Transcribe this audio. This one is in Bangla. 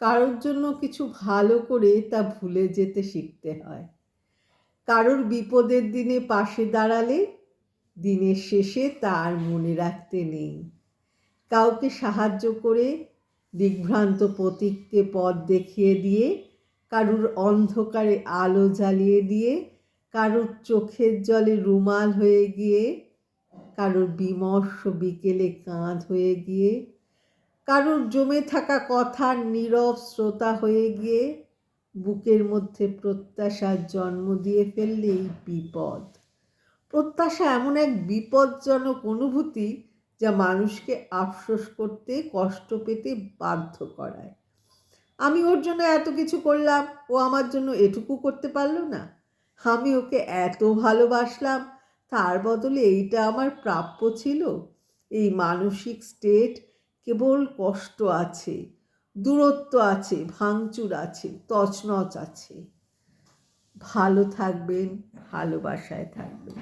কারোর জন্য কিছু ভালো করে তা ভুলে যেতে শিখতে হয়। কারোর বিপদের দিনে পাশে দাঁড়ালে দিনের শেষে তার মনে রাখতে নেই। কাউকে সাহায্য করে দিগ্ভ্রান্ত পথিককে পথ দেখিয়ে দিয়ে, কারুর অন্ধকারে আলো জ্বালিয়ে দিয়ে, কারুর চোখের জলে রুমাল হয়ে গিয়ে, কারুর বিমর্ষ বিকেলে কাঁধ হয়ে গিয়ে, কারুর জমে থাকা কথার নীরব শ্রোতা হয়ে গিয়ে বুকের মধ্যে প্রত্যাশার জন্ম দিয়ে ফেললেই বিপদ। প্রত্যাশা এমন এক বিপজ্জনক অনুভূতি যা মানুষকে আফসোস করতে, কষ্ট পেতে বাধ্য করায়। আমি ওর জন্য এত কিছু করলাম, ও আমার জন্য এটুকু করতে পারল না। আমি ওকে এত ভালোবাসলাম, তার বদলে এইটা আমার প্রাপ্য ছিল। এই মানসিক স্টেট কেবল কষ্ট আছে, দূরত্ব আছে, ভাঙচুর আছে, তছনছ আছে। ভালো থাকবেন, ভালোবাসায় থাকবেন।